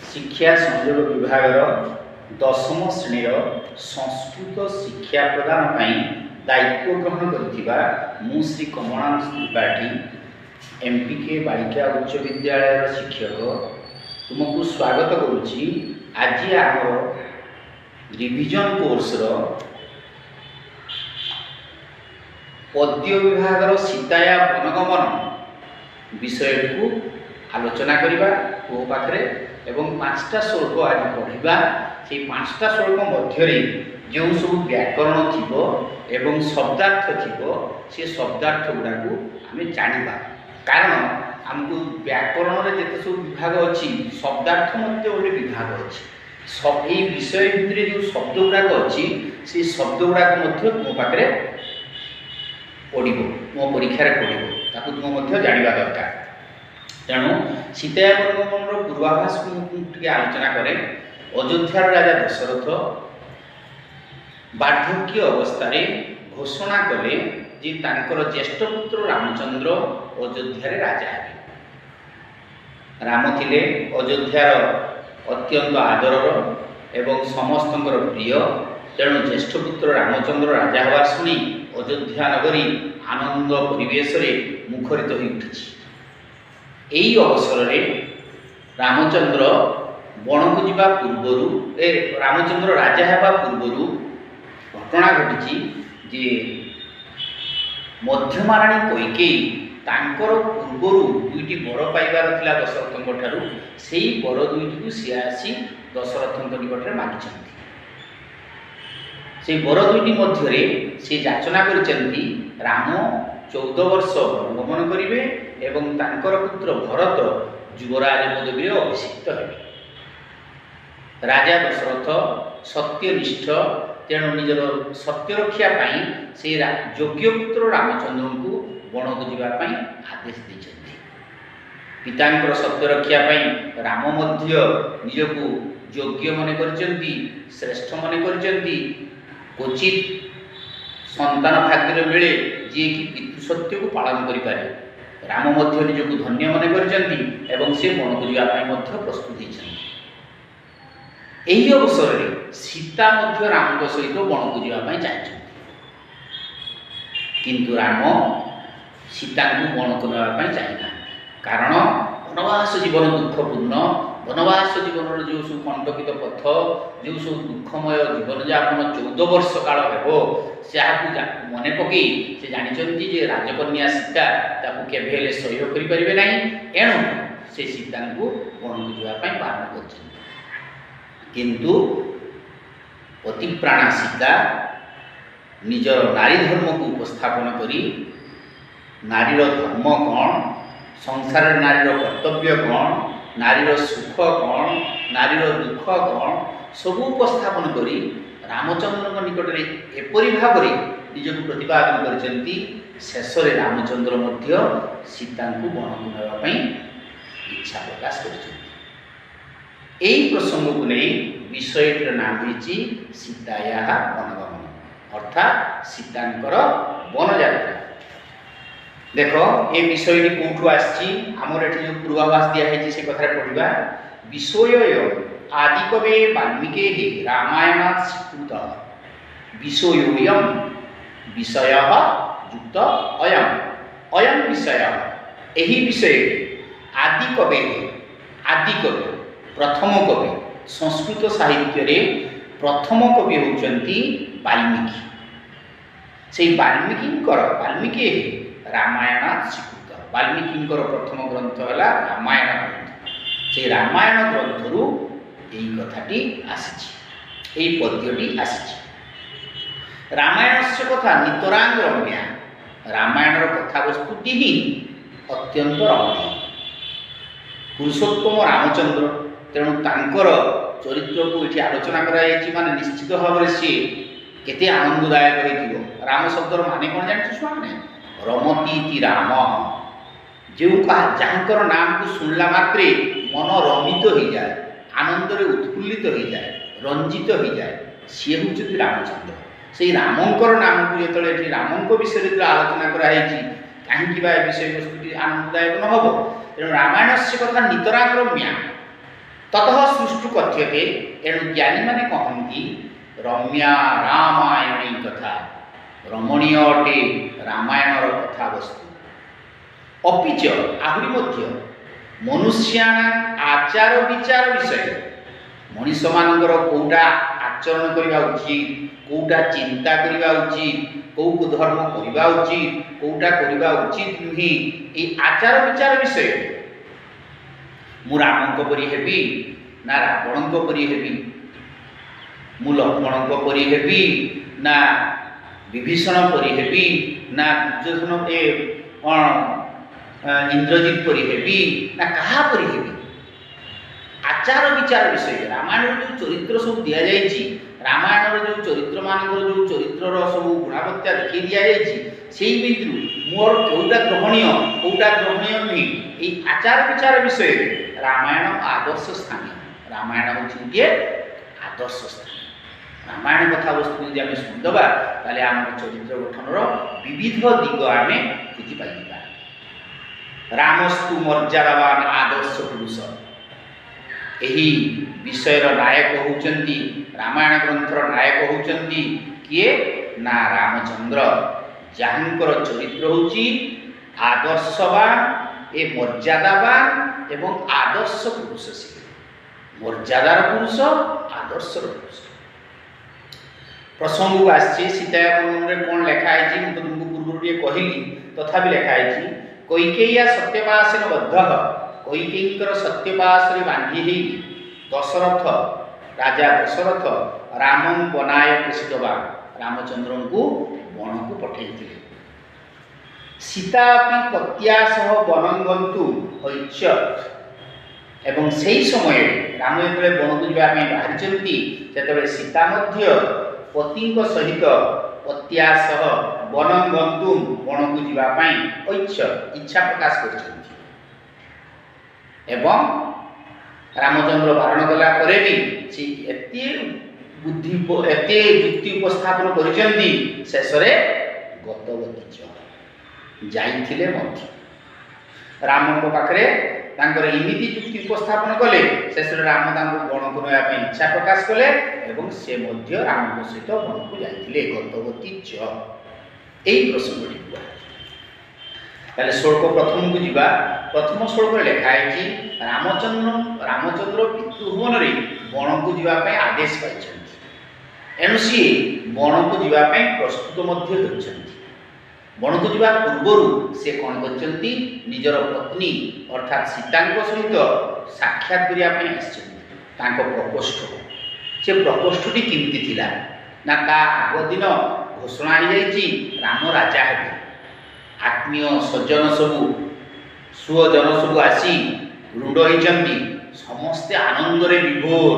शिक्षा संयोग विभाग दशम श्रेणीर संस्कृत शिक्षा प्रदान पर दायित्व ग्रहण कर श्री कमलानाथ त्रिपाठी एमपीके बालिका उच्च विद्यालय शिक्षक तुमको स्वागत करुच्ची। आज आम रिविजन कोर्स पद्य विभाग सीताया वनगमन विषय को आलोचना करवा तो पाखे एवं 5टा श्लोक आज पढ़ा से 5टा श्लोक मध्य जो सब व्याकरण थी एवं शब्दार्थ थी से शब्दार्थ गुड़ा को आम जाना कारण आमको व्याकरण में जिते सब विभाग अच्छी शब्दार्थ मध्य गोटे विभाग अच्छी सब ये विषय भितर जो शब्द गुड़ाक अच्छी से शब्द गुड़ाक तुम पाखे पढ़ मो परीक्षार पढ़ तुम जानवा दरकार। तेणु सीताया वनगमन पूर्वाभास को आलोचना करें। अयोध्यार राजा दशरथ वार्धक्य अवस्था घोषणा कले जे तांकर ज्येष्ठ पुत्र रामचंद्र अयोध्यार राजा हे। राम थिले अयोध्यार अत्यंत आदरर एवं समस्त प्रिय। तेणु ज्येष्ठ पुत्र रामचंद्र राजा हवा शुणी अयोध्या नगरी आनंद परिवेश मुखरित हो उठी। यही अवसर रामचंद्र वन को जावा पूर्वर रामचंद्र राजा हेबा पूर्वर घटना घटी जे मध्यमाराणी कैकेयी तांकर पूर्वर दुईटी बर पाइबार थिला दशरथଙ୍କ ठारू सेही बर दुईटी को सी आसी दशरथଙ୍କ निकटरे मागिछन्ति। से बर दुईटी मध्य से याचना करिसेंति राम 14 वर्ष वनगमन करेंगे एवं तांकर पुत्र भरत युवराज पदवी अभिषिक्त हेबे। राजा दशरथ सत्यनिष्ठ तेणु निजर सत्य रक्षा से योग्य पुत्र रामचंद्र को वन को जावाई आदेश देते। पितांकर सत्य रक्षा राम मध्य निजको योग्य मन करचंती श्रेष्ठ मन करचंती। क्वचित संतान भाग्य मिले जी कि पितृसत्य को पालन करें। राम मध्य निजको धन्य मन करचंती एवं से वन को जावाई प्रस्तुत होती। यही अवसर में सीता मध्य राम सहित वन को जावाई चाहिए किंतु राम सीता को वन को नापी चाहिए कारण वनवास जीवन दुखपूर्ण। वनवास जीवन जो सब कंटकित पथ जो सब दुखमय जीवन यापन 14 वर्ष काल हे मन पकई से जानते जे राजकन्या सीता केवे सह्य करें ना एणु से सीता को वन को जावाई बारण कर। किंतु पतिप्राणा सीता निजर नारी धर्म को उपस्थापन करी नारीर धर्म कौन संसार नारीर कर्तव्य कौन नारीर सुख कौन नारीर दुख कौन सब उपस्थापन करी रामचंद्र निकट में एपरी भाव निजक प्रतिपादन करचंती। शेष रामचंद्र मध्य सीता को वन को नापी इच्छा प्रकाश कर। प्रसंग को नहीं विषय नाम होती सीताया वनगमन अर्थात सीतांकर वन यात्रा। देख ये विषय कौटू आमर ये जो पूर्वाभास दिखाई से कथा पढ़ा विषय आदिकवे वाल्मीकि रामायण स्वीकृत विषयोयम विषय युक्त अयम अयम विषय यही विषय आदिकवे आदिकवि प्रथम कवि संस्कृत साहित्य रे प्रथम कवि होचंती वाल्मीकि। से वाल्मीकि रामायण स्वीकृत वाल्मीकि प्रथम ग्रंथ है रामायण ग्रंथ। से रामायण ग्रंथ रु यही कथाटी आसी पद्यटी आसी। रामायण से कथा नितरांग रम्या रामायण कथा वस्तुटी ही अत्यंत रमणीय। पुरुषोत्तम रामचंद्र तेणु तांकर चरित्र को ये आलोचना कराई माने निश्चित भाव में सी केते आनंददायक हो। राम शब्दर माने कौन जानते छुआने रमती राम जो जहाँकर नाम को शुणला मात्रे मन रमित हो जाए आनंद उत्फुल्लित हो जाए रंजित हो जाए सी हूँ रामचंद्र। से रामंकर नाम को जो रामंक विषय जो आलोचना कराई कहीं विषय वस्तु आनंददायक न हम तेणु रामायण से कथा नितराक्रम्या ततः सृष्टु कथ्यते। एणु ज्ञानी माने कहती रम्या रामायणी कथा, रमणीय अटे रामायणर कथा वस्तु। अपिच आहरी मध्य मनुष्याणां आचार विचार विषय, मनीष मानकर कौटा आचरण करवा उचित, कौटा चिंता करवा उचित, कौ धर्म करवा उचित, कौटा करवा उचित नुहे, ये आचार विचार विषय मु रामंक परी हेबी ना रावणंक परी हेबी, मु लक्ष्मणंक परी हेबी ना विभीषण परी हेबी, ना दुर्योधन ए इंद्रजित परी हेबी, ना कहा परी हेबी, आचार विचार विषय। रामायण जो चरित्र सब दि जाइए, रामायण जो चरित्र मानक जो चरित्र सब गुणवत्ता देखी दि जाइए, से मोर कौटा ग्रहणीय कौटा ग्रहणीय नुहे, ये आचार विचार विषय रामायण आदर्श स्थानीय। रामायण हूँ गोटे आदर्श स्थानीय। रामायण कथा वस्तु यदि आम शुणिदबा ताले आम चरित्र गठनर विविध दिग आम बुझीपार। रामस्तु मर्यादावान आदर्श पुरुष, यही विषयर नायक होउचंती, रामायण ग्रंथर नायक होउचंती किए ना रामचंद्र, जहाँकर चरित्र होउची आदर्शवान ए मर्यादावान एवं आदर्श पुरुष। से मर्यादार पुरुष, आदर्शर पुरुष। प्रसंग को आसी सीतापन कौन लिखाई मुझे तुमको पूर्व कहली, तथापि लिखाई कैकेय्या सत्यपाशन बद्ध, कैकेयींकर सत्यपाश बांधी ही दशरथ राजा दशरथ रामं बनाए प्रेषितवान, रामचंद्र को वन को पठे। सीता पत्या सह वनं गंतु ऐच्छत्, एवं सही समय राम जो वन को जावाई बाहरी से सीता मध्य पति सहित पत्या सह वनं गंतु वन को जावाई इच्छा प्रकाश कर। रामचंद्र बारण कला भी से एते बुद्धि एते युक्ति उपस्थापन करिसेंती, शेष रे गतवती जाइथिले मध्य राम को पाखरे तांकर इमिति युक्ति उपस्थापन कले, शेष रे राम तांको वन को नया पे इच्छा प्रकाश कले एवं से मध्य राम को सहित वन को जाइथिले गतवती एई प्रसंगटी हुआ। ताले श्लोक प्रथम को जीवा, प्रथम श्लोक लिखाई रामचंद्र पितृभुवन रे वन को जीवाई आदेश पाई, एणु सी वन को जीवाई प्रस्तुत होती। वन को जीवा पूर्वर से कौन करछंती, निजर पत्नी अर्थात सीता सहित साक्षात करने प्रकोष्ठ। से प्रकोष्ठटी केमती थिला ना ता आग दिन घोषणा हो जाइए राम राजा हेबे, आत्मीय सज्जन सबू सुजन सबू आसी रुंड होती, समस्ते आनंदरे विभोर।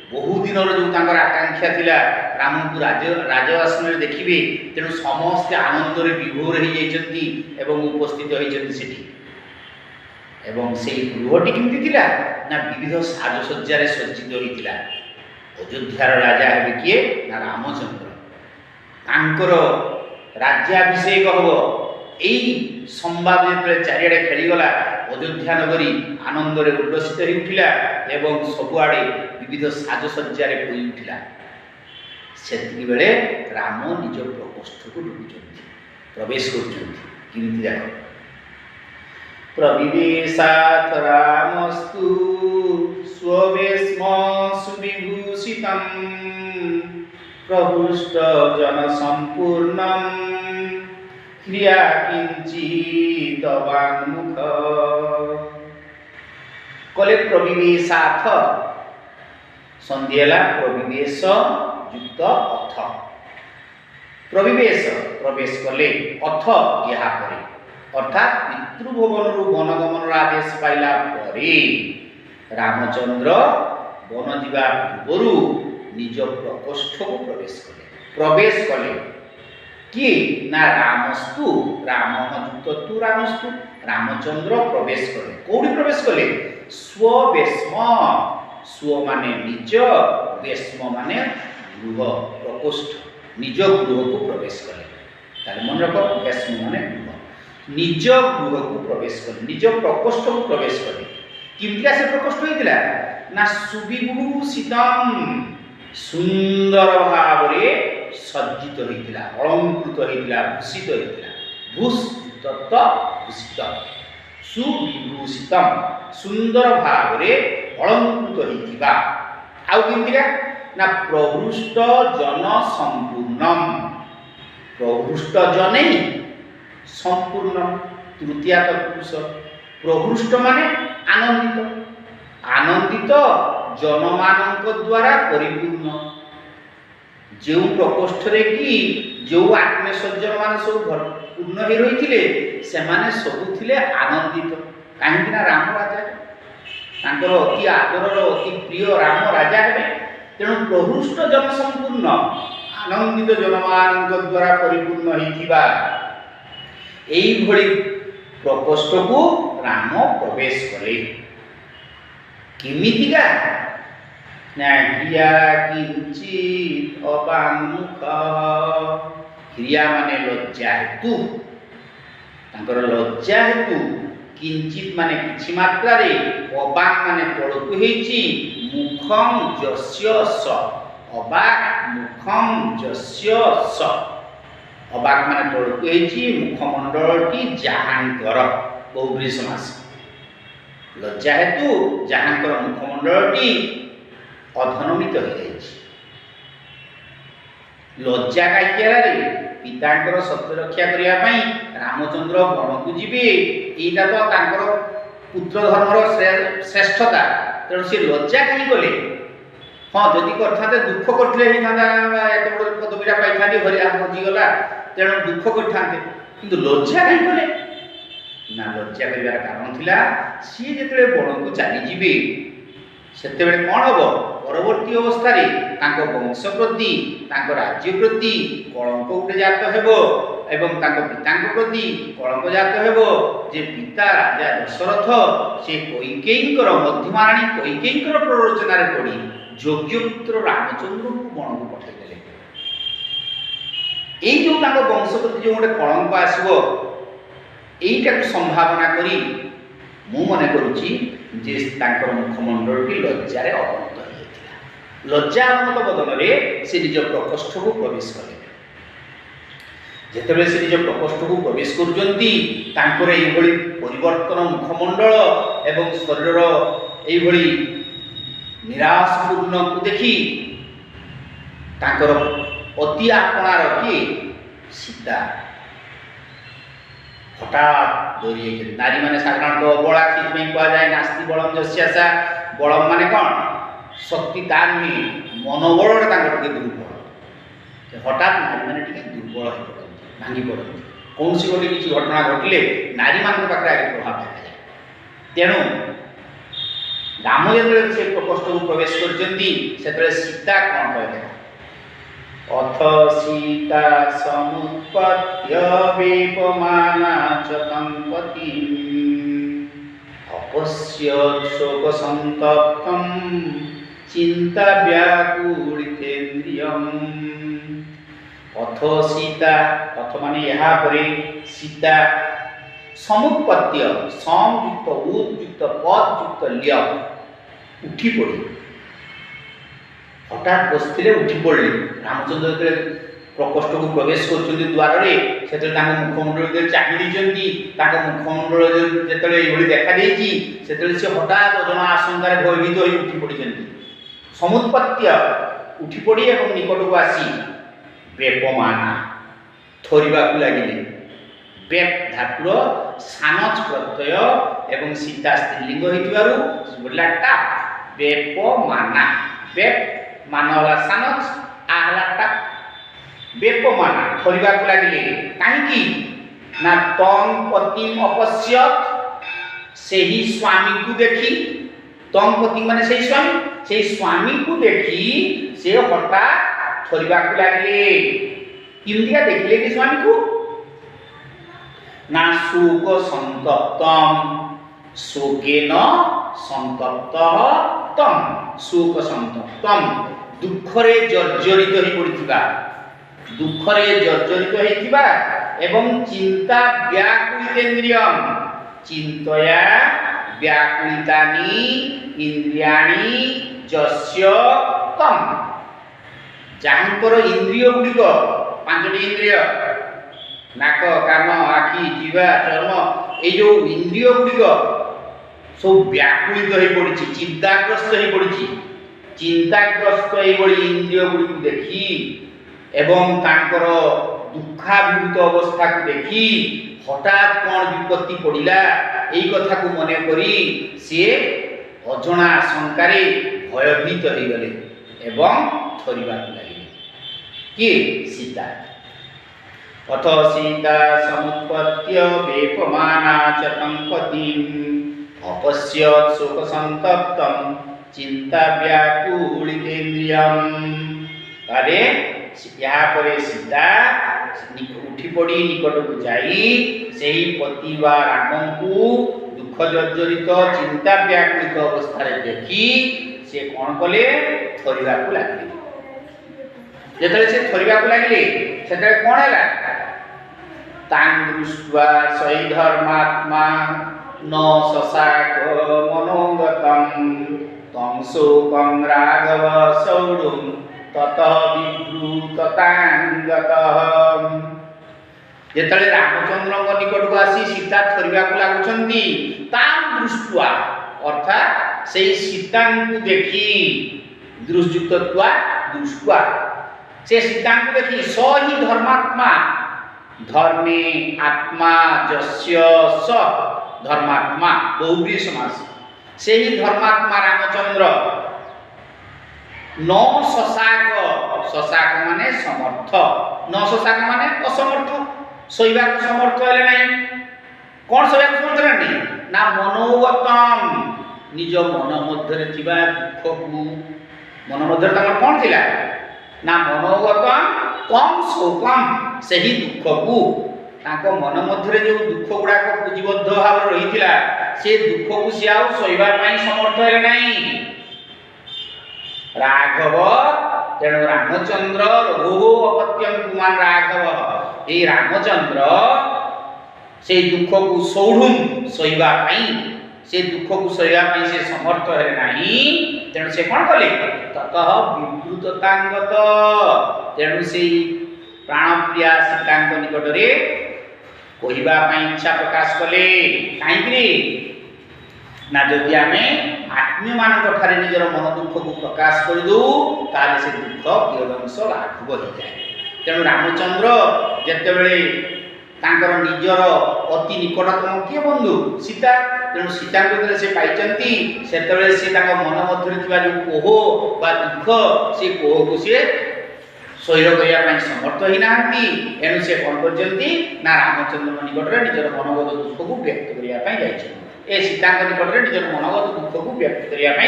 बहु दिन जो आकांक्षा थिला राम को राजआसन देखिए, तेणु समस्ते आनंदरे विभोर हो जाती उपस्थित होती। से गृहटी केमती थिला ना विविध साजसज्जार सज्जित होता। अयोध्यार राजा हे किए ना रामचंद्र, तांकर राज्याभिषेक हम यही संवाद जो चारिड़े खेलीगला, अयोध्या नगरी आनंदरे उल्लसित हो उठिला एवं सबुआड़े विविध साजसज्जार होई उठिला। सेतिकी बेले राम निज प्रकोष्ठ को ढुकुचंती, प्रवेश करुचंती। किंतु देख प्रविवेशात् रामस्तु स्ववेश्म सुविभूषितं प्रहृष्ट जन संपूर्णं क्रिया किंचिदवान्मुख। कले प्रविवेशाथ संधिला प्रविवेश युक्त अथ, प्रविवेश प्रवेश कले, अथ यहाँ परे अर्थात पितृभवन वनगमन आदेश पाइला परे रामचंद्र वन जीवा पूर्व निज प्रकोष्ठ को प्रवेश कले किए ना रामस्तु, राम युक्त तु रामस्तु, रामचंद्र प्रवेश कले। कौटी प्रवेश कले? स्ववेश्म, स्व माने निज, वेश्म माने गृह प्रकोष्ठ, निज गृह को प्रवेश कले। ताले मन रख, वेश्म माने गृह, निज गृह को प्रवेश कले, निज प्रकोष्ठ को प्रवेश कले। किमतिया से प्रकोष्ठ होइतिला ନା ସୁବିଭୂଷିତମ୍ ସୁନ୍ଦର ଭାବରେ ସଜ୍ଜିତ ହୋଇଥିଲା, ଅଳଙ୍କୃତ ହୋଇଥିଲା, ଭୂଷିତ ହୋଇଥିଲା। ଭୂଷ୍ ତତ୍ତ ଭୂଷିତ, ସୁବିଭୂଷିତମ୍ ସୁନ୍ଦର ଭାବରେ ଅଳଙ୍କୃତ ହୋଇଥିବା। ଆଉ କେମିତିକା ନା ପ୍ରହୃଷ୍ଟ ଜନ ସମ୍ପୂର୍ଣ୍ଣମ୍, ପ୍ରହୃଷ୍ଟ ଜନେ ସମ୍ପୂର୍ଣ୍ଣ ତୃତୀୟା ତତ୍ପୁରୁଷ। ପ୍ରହୃଷ୍ଟ ମାନେ ଆନନ୍ଦିତ, ଆନନ୍ଦିତ ଜନମାନଙ୍କ ଦ୍ୱାରା ପରିପୂର୍ଣ୍ଣ। ଯେଉଁ ପ୍ରକୋଷ୍ଠରେ କି ଯେଉଁ ଆତ୍ମୀୟ ସଜ୍ଜନ ମାନେ ସବୁ ପୂର୍ଣ୍ଣ ହୋଇ ରହିଥିଲେ ସେମାନେ ସବୁ ଥିଲେ ଆନନ୍ଦିତ। କାହିଁକି ନା ରାମ ରାଜା, ତାଙ୍କର ଅତି ଆଦରର ଅତି ପ୍ରିୟ ରାମ ରାଜା ହେବେ। ତେଣୁ ପ୍ରହୃଷ୍ଟ ଜନ ସମ୍ପୂର୍ଣ୍ଣ, ଆନନ୍ଦିତ ଜନମାନଙ୍କ ଦ୍ୱାରା ପରିପୂର୍ଣ୍ଣ ହୋଇଥିବା ଏଇଭଳି ପ୍ରକୋଷ୍ଠକୁ ରାମ ପ୍ରବେଶ କଲେ। କେମିତିକା ନା କ୍ରିୟା କିଞ୍ଚିତ୍ ଅବାଙ୍ଗୁଖ, କ୍ରିୟା ମାନେ ଲଜ୍ଜା ହେତୁ, ତାଙ୍କର ଲଜ୍ଜା ହେତୁ, କିଞ୍ଚିତ୍ ମାନେ କିଛି ମାତ୍ରାରେ, ଅବାକ୍ ମାନେ ତଳକୁ ହେଇଛି, ମୁଖମ୍ ଯସ୍ୟ ସ, ଅବାକ୍ ମୁଖମ୍ ଯସ୍ୟ ସ, ଅବାକ୍ ମାନେ ତଳକୁ ହେଇଛି, ମୁଖମଣ୍ଡଳଟି ଯାହାଙ୍କର, ବହୁବ୍ରୀହି ସମାସ। ଲଜ୍ଜା ହେତୁ ଯାହାଙ୍କର ମୁଖମଣ୍ଡଳଟି ଅଧନମିତ ହୋଇଯାଇଛି। ଲଜ୍ଜା କାହିଁକି? ପିତାଙ୍କର ସତ୍ୟ ରକ୍ଷା କରିବା ପାଇଁ ରାମଚନ୍ଦ୍ର ବଣକୁ ଯିବେ, ଏଇଟା ତ ତାଙ୍କର ପୁତ୍ର ଧର୍ମର ଶ୍ରେଷ୍ଠତା। ତେଣୁ ସେ ଲଜ୍ଜା କାହିଁ କଲେ? ହଁ ଯଦି କରିଥାନ୍ତେ ଦୁଃଖ କରିଥିଲେ ହେଇଥାନ୍ତା, ଏତେ ବଡ଼ ପଦବୀଟା ପାଇଥାନ୍ତି, ହରିଆ ହଜିଗଲା, ତେଣୁ ଦୁଃଖ କରିଥାନ୍ତେ। କିନ୍ତୁ ଲଜ୍ଜା କାହିଁ କଲେ? ନା ଲଜ୍ଜା କରିବାର କାରଣ ଥିଲା ସିଏ ଯେତେବେଳେ ବଣକୁ ଚାଲିଯିବେ ସେତେବେଳେ କ'ଣ ହେବ? ପରବର୍ତ୍ତୀ ଅବସ୍ଥାରେ ତାଙ୍କ ବଂଶ ପ୍ରତି, ତାଙ୍କ ରାଜ୍ୟ ପ୍ରତି କଳଙ୍କ ଗୋଟେ ଜାତ ହେବ ଏବଂ ତାଙ୍କ ପିତାଙ୍କ ପ୍ରତି କଳଙ୍କ ଜାତ ହେବ ଯେ ପିତା ରାଜା ଦଶରଥ ସେ କୈକେୟୀଙ୍କର, ମଧ୍ୟମାରାଣୀ କୈକେୟୀଙ୍କର ପ୍ରରୋଚନାରେ ପଡ଼ି ଯୋଗ୍ୟ ପୁତ୍ର ରାମଚନ୍ଦ୍ରଙ୍କୁ ବଣକୁ ପଠାଇଦେଲେ। ଏଇ ଯେଉଁ ତାଙ୍କ ବଂଶ ପ୍ରତି ଯେଉଁ ଗୋଟେ କଳଙ୍କ ଆସିବ, এইটাকে সম্ভাবনা করি ମୁଁ ମନେ କରୁଛି ଯେ ତାଙ୍କର ମୁଖମଣ୍ଡଳଟି ଲଜ୍ଜାରେ ଅବনত ହୋଇଯାଇଥିଲା। ଲଜ୍ଜା ଅବনত ବଦନରେ ସେ ନିଜ ପ୍ରକୋଷ୍ଠକୁ ପ୍ରବେଶ କଲେ। ଯେତେବେଳେ ସେ ନିଜ ପ୍ରକୋଷ୍ଠକୁ ପ୍ରବେଶ କରୁଛନ୍ତି ତାଙ୍କର ଏଇଭଳି ପରିବର୍ତ୍ତନ ମୁଖମଣ୍ଡଳ ଏବଂ ଶରୀରର ଏଇଭଳି ନିରାଶପୂର୍ଣ୍ଣକୁ ଦେଖି ତାଙ୍କର ଅତି ଆପଣାର କିଏ ସୀତା ହଠାତ୍ ଦୌଡ଼ି ଯାଇଛନ୍ତି। ନାରୀମାନେ ସାଧାରଣତଃ ଅବଳା, ସେଥିପାଇଁ କୁହାଯାଏ ନାସ୍ତି ବଳମ୍ ଯସ୍ୟାସା। ବଳମ୍ ମାନେ କ'ଣ? ଶକ୍ତି ତାର ନୁହେଁ, ମନୋବଳରେ ତାଙ୍କର ଟିକେ ଦୁର୍ବଳ। ହଠାତ୍ ନାରୀମାନେ ଟିକେ ଦୁର୍ବଳ ହୋଇପଡ଼ନ୍ତି, ଭାଙ୍ଗି ପଡ଼ନ୍ତି। କୌଣସି ଗୋଟେ କିଛି ଘଟଣା ଘଟିଲେ ନାରୀମାନଙ୍କ ପାଖରେ ଆଗେ ପ୍ରଭାବ ଦେଖାଯାଏ। ତେଣୁ ରାମ ଯେତେବେଳେ ସେ ପ୍ରକୋଷ୍ଠକୁ ପ୍ରବେଶ କରିଛନ୍ତି ସେତେବେଳେ ସୀତା କ'ଣ କହିଲେ? ଅଥ ସୀତା ସମୁତ୍ପତ୍ୟ ବେପମାନା চ দম্পতিম অপশ্যৎ শোক সন্তপ্তম চিন্তা ব্যাকুলিতেন্দ্রিয়ম। অথ সীতা, অথ মানে ଏହା ପରେ ସୀତା, ସମୁତ୍ପତ୍ୟ, ସମ୍ ଯୁକ୍ତ ଉତ୍ ଯୁକ୍ତ ପଦ୍ ଯୁକ୍ତ ଲ୍ୟ, ଉଠି ପଡ଼ି, ହଠାତ୍ ବସିଥିଲେ ଉଠି ପଡ଼ିଲେ। ରାମଚନ୍ଦ୍ର ଯେତେବେଳେ ପ୍ରକୋଷ୍ଠକୁ ପ୍ରବେଶ କରୁଛନ୍ତି ଦ୍ୱାରରେ ସେତେବେଳେ ତାଙ୍କ ମୁଖମଣ୍ଡଳ ଯେତେବେଳେ ଚାହିଁ ଦେଇଛନ୍ତି, ତାଙ୍କ ମୁଖମଣ୍ଡଳ ଯେତେବେଳେ ଏଇଭଳି ଦେଖାଦେଇଛି ସେତେବେଳେ ସେ ହଠାତ୍ ଅଜଣା ଆଶଙ୍କାରେ ଭୟଭୀତ ହୋଇ ଉଠି ପଡ଼ିଛନ୍ତି। ସମୁତ୍ପତ୍ୟ ଉଠି ପଡ଼ି ଏବଂ ନିକଟକୁ ଆସି ବେପମାନା ଥରିବାକୁ ଲାଗିଲେ। ବେପ୍ ଧାତୁର ସାନଚ୍ ପ୍ରତ୍ୟୟ ଏବଂ ସୀତା ସ୍ତ୍ରୀଲିଙ୍ଗ ହୋଇଥିବାରୁ ବୋଲିଲା ଟାପ୍, ବେପମାନା। ବେପ୍ ମାନ ହେଲା ସାନଚ୍, ଆ ହେଲା ଟାପ୍। ବେପମାନା ଥରିବାକୁ ଲାଗିଲେ। କାହିଁକି? ନା ତଂ ପତିମ୍ ଅପଶ୍ୟତ୍, ସେହି ସ୍ୱାମୀକୁ ଦେଖି। ତଂ ପତି ମାନେ ସେଇ ସ୍ୱାମୀ, ସେଇ ସ୍ୱାମୀକୁ ଦେଖି ସେ ହଠାତ୍ ଥରିବାକୁ ଲାଗିଲେ। କେମିତିକା ଦେଖିଲେ କି ସ୍ୱାମୀକୁ? ନା ଶୋକ ସନ୍ତପ୍ତମ୍, ଶୋକେନ ସନ୍ତପ୍ତଃ ତମ୍, ଶୋକ ସନ୍ତପ୍ତମ୍, ଦୁଃଖରେ ଜର୍ଜରିତ ହୋଇ ପଡ଼ିଥିବା, ଦୁଃଖରେ ଜର୍ଜରିତ ହୋଇଥିବା ଏବଂ ଚିନ୍ତା ବ୍ୟାକୁଳିତେନ୍ଦ୍ରିୟମ୍, ଚିନ୍ତୟା व्याकुलितानि इंद्रियाणि जस्य तम जहाँकर इंद्रिय गुड़िक पांचटी इंद्रिय नाक कान आखि जीवा चर्म ये जो इंद्रिय गुड़िक सब व्याकुलित हो पड़ी चिंताग्रस्त हो पड़ी चिंताग्रस्त इंद्रिय गुड़ी को देखी एवं तांकर दुखाभिभूत अवस्था को देखी हठात कौन विपत्ति पड़ा यही कथा को मन करी सी अजଣା शंकारे भयभीत हो गले एवं थरिबा लगे कि सीता अथ सीता समुत्पत्य वेपमाना च तं पतिम् अपश्यत् शोकसन्तप्तं चिंता व्याकुलितेन्द्रियम्। अरे यहाँ पर सीता उठी पड़ी निकट को जाई सही पति वा राम को दुख जर्जरित चिंता व्याकुलित अवस्था देखी से कौन कले थरिबा को लगे जेतले से थरिबा को लगे सेतले कौन हैला तां दृष्ट्वा सही धर्मात्मा न शशाक मनोगतम् तं शोकं राघव सौढुं ततः विव्रूततांगतः। जेतले रामचंद्र निकट को आसी सीता थरिबा को लागुछंती तां दृष्ट्वा अर्थात से सीता को देखी दृष्टयुक्तत्वा दृष्ट्वा से सीता को देखी स ही धर्मात्मा धर्मे आत्मा जस्य स धर्मात्मा बहुब्रीहि समास से ही धर्मात्मा रामचंद्र न शशाक शशाक माने समर्थ न शशाक माने असमर्थ सोइबा समर्थ हेले नहीं कौन सोइबा समर्थ नहीं ना मनोगतम निज मन मध्य थिबा दुख को मन मध्य तमर कौन थिला ना मनोगतम कम शोकम सही दुख को ताको मन मध्य जो दुख गुडा को पुंजीबद्ध भाव रही से दुख को से आउ सोइबा पई समर्थ हेले नहीं राघव तेणु रामचंद्र रघु अपत्यम कुमार राघव ये रामचंद्र से दुख को सौढुम सोइबा पई से दुख को सोइबा पई से समर्थ हेले नहीं तेणु से कोन कले ततः विव्रूततांगत तेणु से प्राणप्रिया सीतांक निकट रे कहवा इच्छा प्रकाश कले कहीं ना जदि आम आत्मीय मान निजर मन दुख को प्रकाश कर दू ताले से दुख कियदंश लाघव हो जाए। तेणु रामचंद्र जितेबले निजर अति निकटतम किए बंधु सीता तेणु सीता को से पाई से मन मध्य जो कोह बा दुख से कोह को सी सह्य करने समर्थ ही ना एणु से कौन ना रामचंद्र निकट में निजर मनोगत दुख को व्यक्त करने ए सीता निकट में निजर मनोगत दुख को व्यक्त करने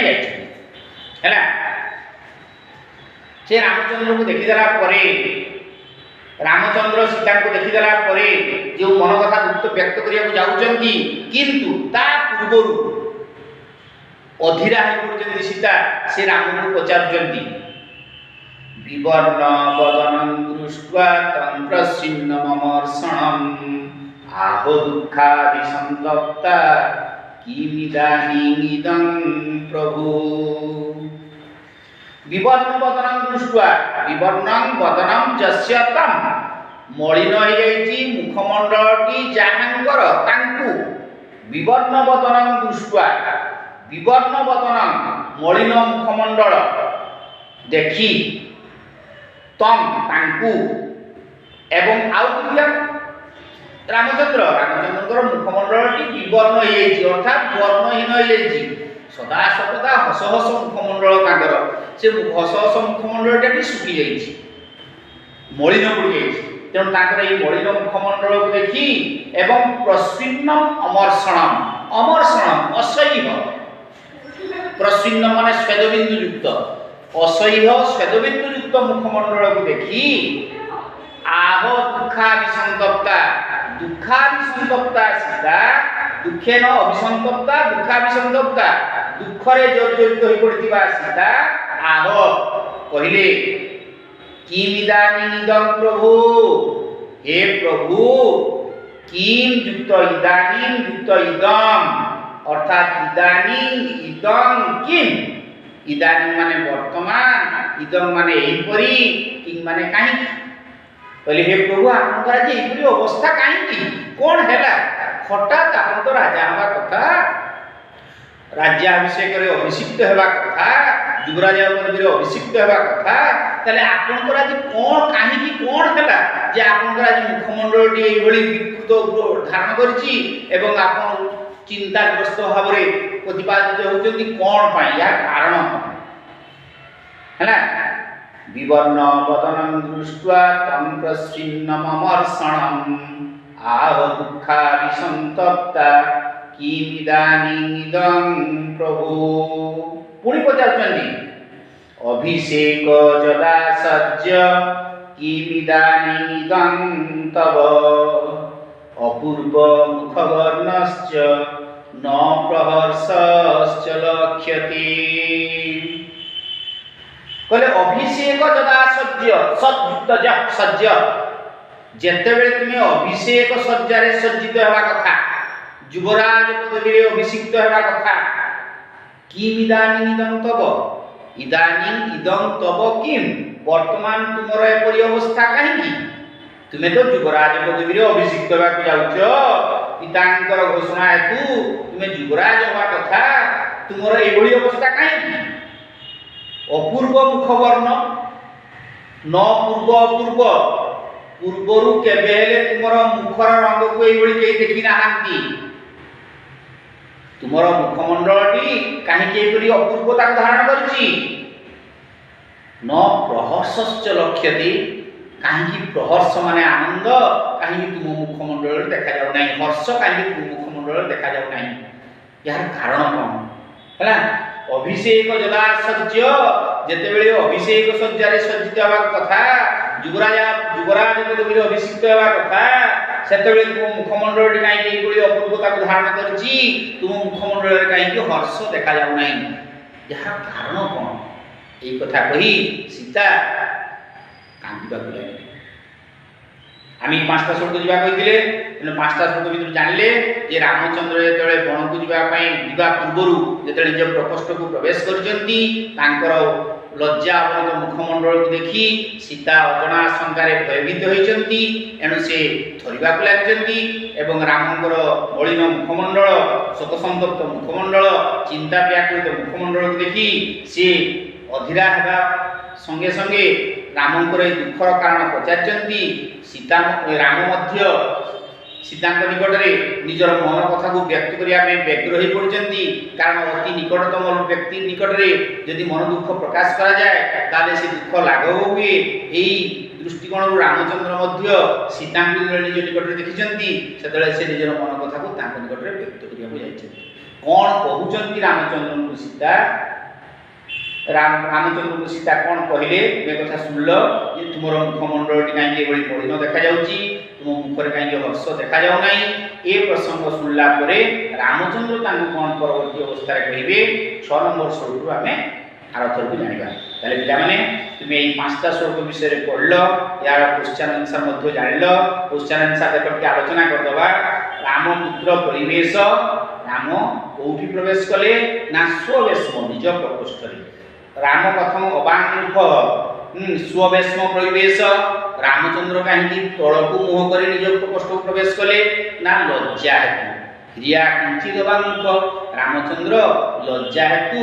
से रामचंद्र को देखीदेला रामचंद्र सीता को देखीदेला जो मन कथा दुख व्यक्त करने जाऊँगी किंतु ता पूर्व अधीरा हो सीता से राम को पचारुंट विवर्ण वदनं दृष्ट्वा तं प्रसिन्नममर्षणम् आहो दुःखाभिसन्तप्ता किमिदानीमिदं प्रभु। विवर्ण वदनं दृष्ट्वा विवर्णं वदनं यस्य तं मलिन हो जाइछि मुखमंडलटी जाहांकर तांकु विवर्ण वदनं दृष्ट्वा विवर्ण वदनं मलिन मुखमंडल देखी तम तांकु एवं आउ रामचंद्र रामचंद्र मुखमंडल विवर्ण हो अर्थात वर्णहीन हो सदा सर्वदा हस हस मुखमंडल से हस हस मुखमंडल सुखी जाइए मलिन पड़ जाए तेणु मलिन मुखमंडल को देखी एवं प्रस्विन्नम अमर्षणम अमर्षणम असह्य प्रस्विन्न माने स्वेदबिंदु युक्त असह्य स्वेदबिंदु युक्त मुखमंडल को देखी आह दुःखाभिसंतप्ता दुःखाभिसंतप्ता सीता दुखेन अभिसंतप्ता दुःखाभिसंतप्ता दुखरे जर्जरित हो पड़िथिबा सीता आह कहिले किमिदानीदं प्रभु हे प्रभु किम युक्त इदानीं युक्त इदम अर्थात इदानी इदं किम इदानी माने वर्तमान इदं माने एहिपरि किम माने काहे कहले हे प्रभु आपनकर जे एहिपरि अवस्था काहे कोन हैला हठात आपन तो राजा हवा कथा राज्याभिषेक रे अभिषिक्त हेबा कथा युवराज पदवी रे अभिषिक्त हेबा कथा तले आपनकर आज कोन काहे कोन हैला जे आपनकर आज मुखमंडलटी एहिभଳି विकृत धारण करछि एवं आपन चिंताग्रस्त भाव रे प्रतिपादित होउछन्ति कोन पाई या कारण हैला विवर्ण वदनं दृष्ट्वा तं प्रश्चिन्नममर्षणम् आह दुःखा विसंतप्ता किमिदानीदं प्रभु पुणी पचारुछन्ति अभिषेक जदा सज्ज किमिदानीदं तव अपूर्व मुखवर्णश्च न प्रहर्षश्च लक्ष्यते कहले अभिषेक जदा सज्ज सज्जुक्त सज्ज जेतेबेले तुमे अभिषेक सज्जारे सज्जित हेबा कथा युवराज पदवी रे अभिषिक्त हेबा कथा किम इदानीं इदं तव इदानीं इदं तव किम वर्तमान तुमर एपरि अवस्था काहेकि तुमे तो युवराज पदवी रे अभिषिक्त हेबा जाउछ पितांकर घोषणा हेतु तुमे युवराज हेबा कथा तुमर एभଳି अवस्था काहेकि अपूर्व मुखवर्ण न पूर्व अपूर्व पूर्वरु केबे हेले तुमर मुखर रंग को एभଳି केही देखि नाहांती तुमर मुखमंडलटी काहे के एपरि अपूर्वता धारण करछि न प्रहर्षश्च लक्ष्यते काहे कि प्रहर्ष माने आनंद काहे तुम मुखमंडल देखा जाउ नाही हर्ष काहे तुम मुखमंडल देखा जाउ नाही यार कारण कोन हला अभिषेक जदा सज्ज जेतेबेले अभिषेक सज्जारे सज्जित हेबा कथा युवराज पदवी अभिषिक्त हेबा कथा सेतेबेले तुम मुखमंडलटी काहे कि एभଳି अपूर्वता धारण करछि तुम मुखमंडल रे काहे कि हर्ष देखा जाउ नाही यार कारण कोन एई कथा कही सीता कांदिबा लागले आमी पांचटा श्लोक जिबा कहिथिले एने पांचटा श्लोक भितर जानले जे रामचंद्र जेतेबेले वन को जिबा पई जिबा पूर्वरु जेतेबेले निज प्रकोष्ठ को प्रवेश करजंती तांकर लज्जा अवनत मुखमंडल को देखि सीता अजଣା शंकारे भयभीत होइचंती एनु से थरिबा को लागजंती एवं रामंकर बलिन मुखमंडल शोक संतप्त मुखमंडल चिंता व्याकुलित मुखमंडल को देखि से अधीरा हेबा संगे संगे रामंकर दुखर कारण पचारचंती सीता राम मध्य सीता निकट में निजर मन कथा को व्यक्त करिया में व्यग्र हो पड़चंती कारण अति निकटतम व्यक्ति निकट में यदि मन दुख प्रकाश करा जाए ताले से दुख लाघव हुए एई दृष्टिकोण रामचंद्र मध्य सीता निज निकट में देखिचंती सेतले से निजर मन कथा को तांक निकट में व्यक्त करिया को जायचंती कोन कहउचंती रामचंद्र को सीता रामचंद्र को सीता कौन कहले बे कथा सुनल ये तुमर मुखमंडलटी काहे एभଳି मलिन देखा जाउची तुम मुखरे काहे हर्ष देखा जाउ नाही ए प्रसंग सुनला परे रामचंद्र तांको कोन परवर्ती अवस्था रे कहिबे 6 नंबर श्लोक हमें आरथर को जानिबा ताले पिता माने तुमे एई पांचटा श्लोक विषय रे पढलो यार क्वेश्चन आंसर मध्ये जानलो क्वेश्चन आंसर देखि आलोचना कर दबा रामपुत्र परिवेश राम कोठी प्रवेश कले ना स्ववेश्म निज प्रकोष्ठ रे राम प्रथम अबामुख स्ववेश्म प्रवेश रामचंद्र कहीं तलकू मुह कर निज प्रकोष्ठ को प्रवेश कले ना लज्जा हेतु क्रिया किंचित अबामुख रामचंद्र लज्जा हेतु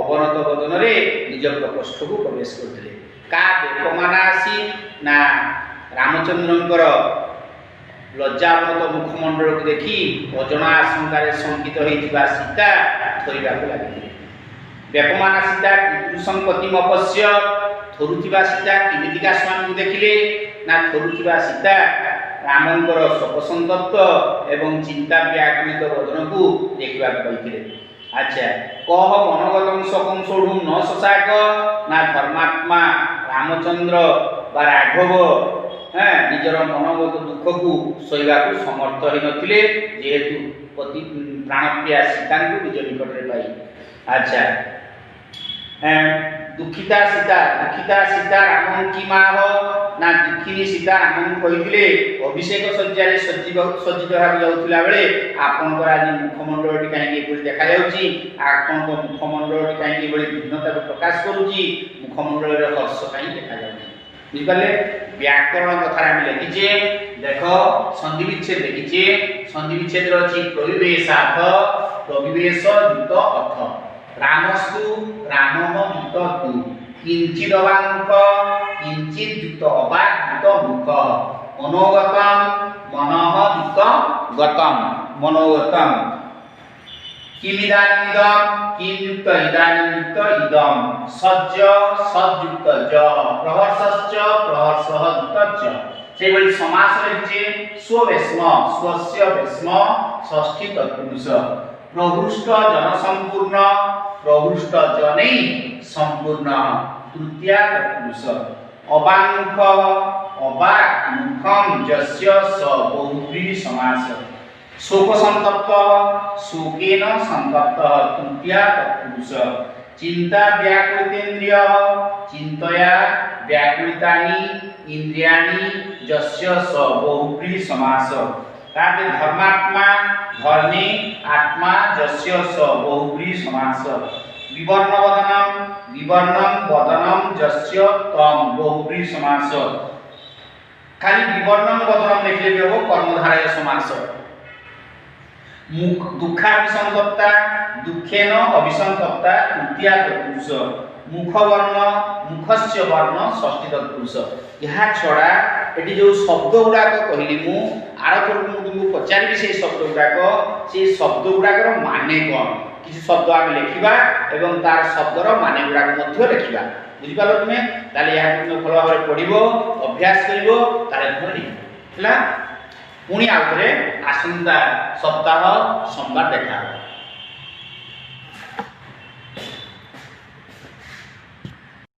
अवनत बदन रे निज प्रकोष्ठ को प्रवेश करथिले का बेकमानासी ना रामचंद्रंकर लज्जावनत मुखमंडल को देखि अजଣା आशंकार शंकित होइतिबा सीता थरिबा को लागिले बेकमाना सीता कृष्णपति मपस्य थरुथिबा सीता किमितिका स्वामी को देखिले ना थरुथिबा सीता रामंकर शोक संतप्त एवं चिंता व्याकुलित बदन को देखिबा पाइथिले अच्छा कह मनोगतम शोकम सोढु न शशाक ना धर्मात्मा रामचंद्र बा राघव निजर मनोगत दुख को सहिबा को समर्थ होई नथिले जेहेतु पति प्राणप्रिया सीता को निज निकट रे पाई अच्छा दुखिता सीता राम की माह ନା ଦୁଃଖିନୀ ସୀତା ରାମଙ୍କୁ କହିଥିଲେ ଅଭିଷେକ ଶଯ୍ୟାରେ ସଜ୍ଜିତ ହେବାକୁ ଯାଉଥିଲା ବେଳେ ଆପଣଙ୍କର ଆଜି ମୁଖମଣ୍ଡଳଟି କାହିଁକି ଏପରି ଦେଖାଯାଉଛି, ଆପଣଙ୍କ ମୁଖମଣ୍ଡଳଟି କାହିଁକି ଏଭଳି ଭିନ୍ନତାକୁ ପ୍ରକାଶ କରୁଛି, ମୁଖମଣ୍ଡଳରେ ହର୍ଷ କାହିଁ ଦେଖାଯାଉଛି। ବୁଝିପାରିଲେ? ବ୍ୟାକରଣ କଥାରେ ଆମେ ଲେଖିଛେ, ଦେଖ ସନ୍ଧି ବିଚ୍ଛେଦ ଲେଖିଛେ, ସନ୍ଧି ବିଚ୍ଛେଦରେ ଅଛି ପ୍ରବିବେଶାର୍ଥ, ପ୍ରବିବେଶ ଯୁକ୍ତ ଅର୍ଥ, ରାମସ୍ତୁ ରାମଃ ଯୁକ୍ତ ତୁ, কিঞ্চিত অবাঙ্ক কিঞ্চিত যুক্ত অবাক যুক্ত মুখ, মনোগতম মনঃ যুক্ত গতম মনোগতম, কিমিদানিদম কিম যুক্ত ইদানিম যুক্ত ইদম, সজ্জ সৎ যুক্ত জ, প্রহর্ষশ্চ প্রহর্ষঃ যুক্ত চ। সেইভাবে সমাস রয়েছে স্ববেশ্ম স্বস্য বেশ্ম ষষ্ঠী তৎপুরুষ, প্রহৃষ্ট জনসম্পূর্ণ প্রহৃষ্ট জনেই সম্পূর্ণ তৃতীয়া তৎপুরুষ, অবাঙ্মুখ অবাক মুখম যস্য স বহুব্রীহি সমাস, শোক সন্তপ্ত শোকেন সন্তপ্ত তৃতীয়া তৎপুরুষ, চিন্তা ব্যাকুলিতেন্দ্রিয় চিন্তয়া ব্যাকুলিতানি ইন্দ্রিয়াণি যস্য স বহুব্রীহি সমাস, তারপরে ধর্মাত্মা ধর্মে আত্মা যস্য স বহুব্রীহি সমাস, বিবর্ণ বদনম বিবর্ণম বদনম যস্য তম বহুব্রীহি সমাস। খালি বিবর্ণম বদনম লিখলে হব কর্মধারয় সমাস। মুখ দুঃখাভিসন্তপ্তা দুঃখেন অভিসন্তপ্তা তৃতীয়া তৎপুরুষ, মুখবর্ণ মুখস্য বর্ণ ষষ্ঠী তৎপুরুষ। ଏହା ଛଡ଼ା ଏଠି ଯେଉଁ ଶବ୍ଦ ଗୁଡ଼ାକ କହିଲି ମୁଁ ଆରଥରକୁ ମୁଁ ତୁମକୁ ପଚାରିବି ସେଇ ଶବ୍ଦ ଗୁଡ଼ାକ, ସେଇ ଶବ୍ଦ ଗୁଡ଼ାକର ମାନେ କ'ଣ, କିଛି ଶବ୍ଦ ଆମେ ଲେଖିବା ଏବଂ ତାର ଶବ୍ଦର ମାନେ ଗୁଡ଼ାକ ମଧ୍ୟ ଲେଖିବା। ବୁଝିପାରିଲ ତୁମେ? ତାହେଲେ ଏହାକୁ ତୁମେ ଭଲ ଭାବରେ ପଢ଼ିବ, ଅଭ୍ୟାସ କରିବ, ତାହେଲେ ଭଲ ହେଲା। ପୁଣି ଆଉ ଥରେ ଆସନ୍ତା ସପ୍ତାହ ସୋମବାର ଦେଖା ହେବ।